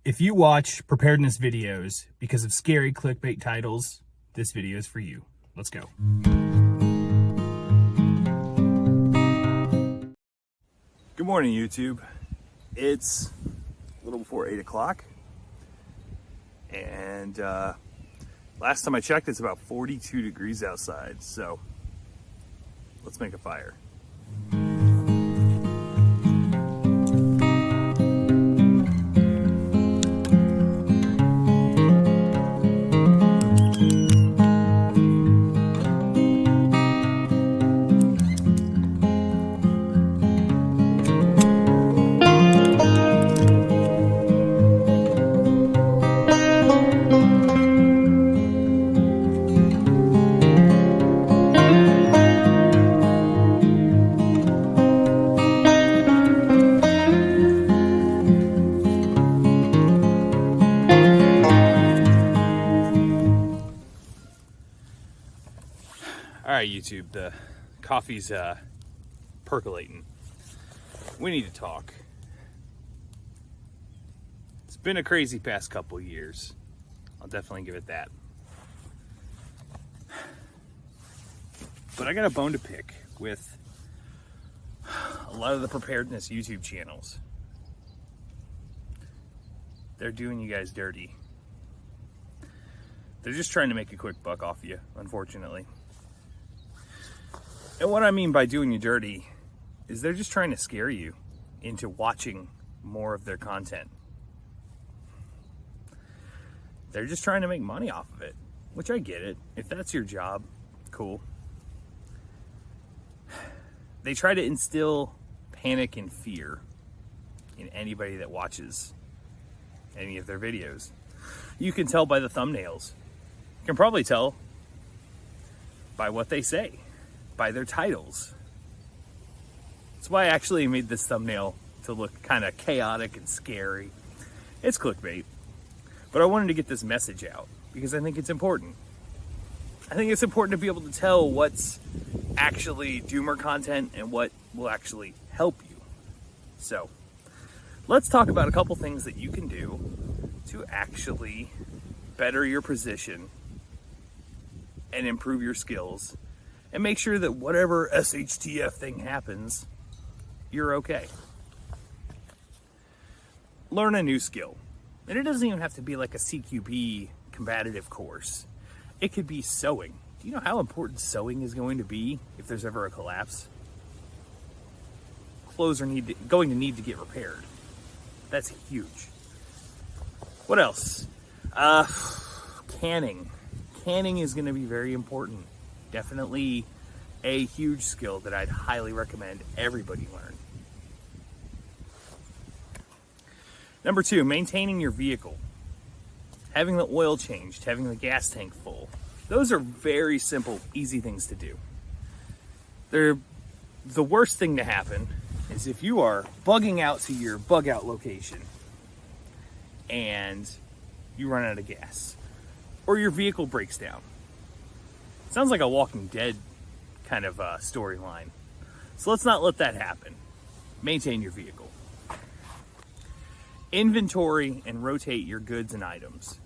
If you watch preparedness videos because of scary clickbait titles, this video is for you. Let's go. Good morning, YouTube. It's a little before 8 o'clock. And last time I checked, it's about 42 degrees outside. So let's make a fire. All right, YouTube, the coffee's percolating. We need to talk. It's been a crazy past couple years. I'll definitely give it that. But I got a bone to pick with a lot of the preparedness YouTube channels. They're doing you guys dirty. They're just trying to make a quick buck off you, unfortunately. And what I mean by doing you dirty is they're just trying to scare you into watching more of their content. They're just trying to make money off of it, which I get it. If that's your job, cool. They try to instill panic and fear in anybody that watches any of their videos. You can tell by the thumbnails. You can probably tell by what they say, by their titles. That's why I actually made this thumbnail to look kind of chaotic and scary. It's clickbait, but I wanted to get this message out because I think it's important. I think it's important to be able to tell what's actually doomer content and what will actually help you. So let's talk about a couple things that you can do to actually better your position and improve your skills and make sure that whatever SHTF thing happens, you're okay. Learn a new skill. And it doesn't even have to be like a CQB combative course. It could be sewing. Do you know how important sewing is going to be if there's ever a collapse? Clothes are going to need to get repaired. That's huge. What else? Canning. Canning is going to be very important. Definitely a huge skill that I'd highly recommend everybody learn. Number 2, maintaining your vehicle. Having the oil changed, having the gas tank full. Those are very simple, easy things to do. The worst thing to happen is if you are bugging out to your bug out location and you run out of gas or your vehicle breaks down. Sounds like a Walking Dead kind of storyline. So let's not let that happen. Maintain your vehicle. Inventory and rotate your goods and items.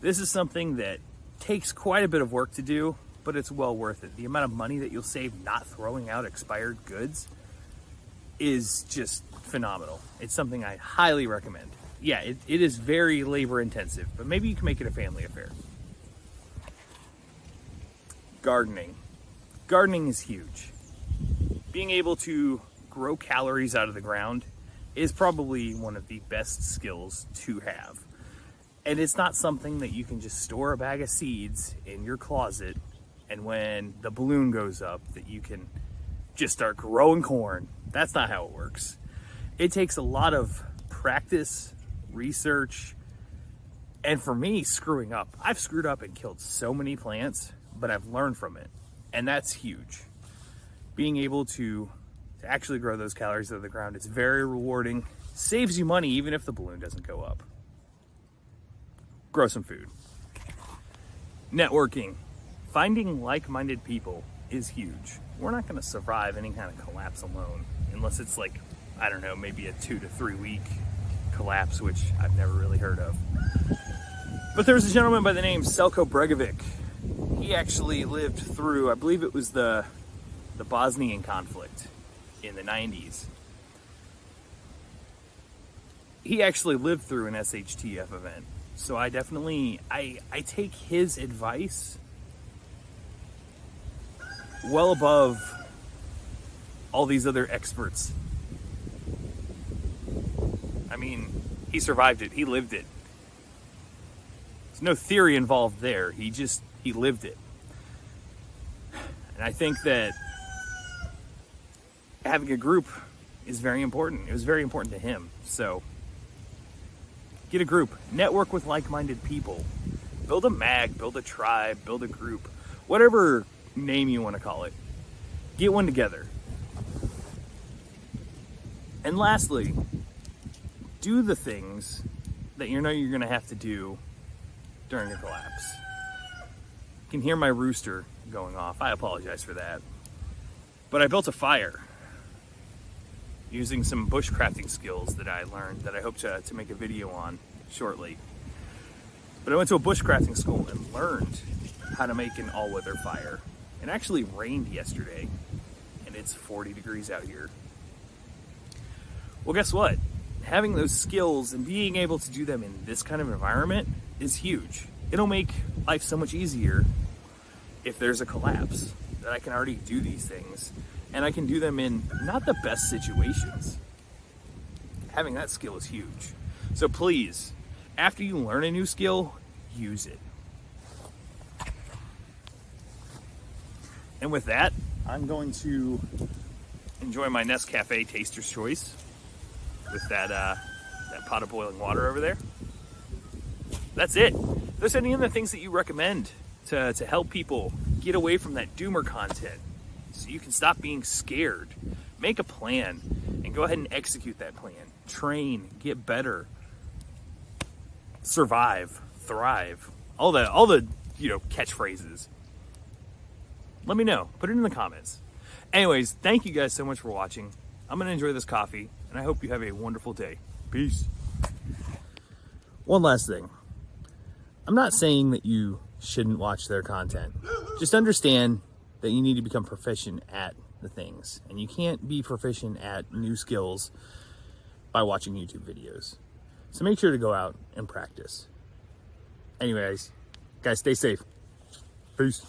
This is something that takes quite a bit of work to do, but it's well worth it. The amount of money that you'll save not throwing out expired goods is just phenomenal. It's something I highly recommend. Yeah, it is very labor intensive, but maybe you can make it a family affair. Gardening. Gardening is huge. Being able to grow calories out of the ground is probably one of the best skills to have. And it's not something that you can just store a bag of seeds in your closet and when the balloon goes up that you can just start growing corn. That's not how it works. It takes a lot of practice, research, and for me, screwing up. I've screwed up and killed so many plants, but I've learned from it. And that's huge. Being able to actually grow those calories out of the ground, it's very rewarding. Saves you money even if the balloon doesn't go up. Grow some food. Networking. Finding like-minded people is huge. We're not going to survive any kind of collapse alone unless it's like, I don't know, maybe a 2 to 3 week collapse, which I've never really heard of. But there was a gentleman by the name Selko Bregovic. He actually lived through, I believe it was the Bosnian conflict in the 90s. He actually lived through an SHTF event. So I definitely, I take his advice well above all these other experts. I mean, he survived it. He lived it. There's no theory involved there. He lived it. And I think that having a group is very important. It was very important to him. So get a group. Network with like-minded people. Build a mag, build a tribe, build a group. Whatever name you want to call it. Get one together. And lastly, do the things that you know you're going to have to do during a collapse. You can hear my rooster going off. I apologize for that. But I built a fire using some bushcrafting skills that I learned that I hope to make a video on shortly. But I went to a bushcrafting school and learned how to make an all-weather fire. It actually rained yesterday, and it's 40 degrees out here. Well, guess what? Having those skills and being able to do them in this kind of environment is huge. It'll make life so much easier if there's a collapse, that I can already do these things. And I can do them in not the best situations. Having that skill is huge. So please, after you learn a new skill, use it. And with that, I'm going to enjoy my Nescafe Taster's Choice with that pot of boiling water over there. That's it. If there's any other things that you recommend to help people get away from that doomer content so you can stop being scared, make a plan and go ahead and execute that plan. Train, get better, survive, thrive, all the catchphrases. Let me know. Put it in the comments. Anyways, thank you guys so much for watching. I'm going to enjoy this coffee, and I hope you have a wonderful day. Peace. One last thing. I'm not saying that you shouldn't watch their content. Just understand that you need to become proficient at the things. And you can't be proficient at new skills by watching YouTube videos. So make sure to go out and practice. Anyways, guys, stay safe. Peace.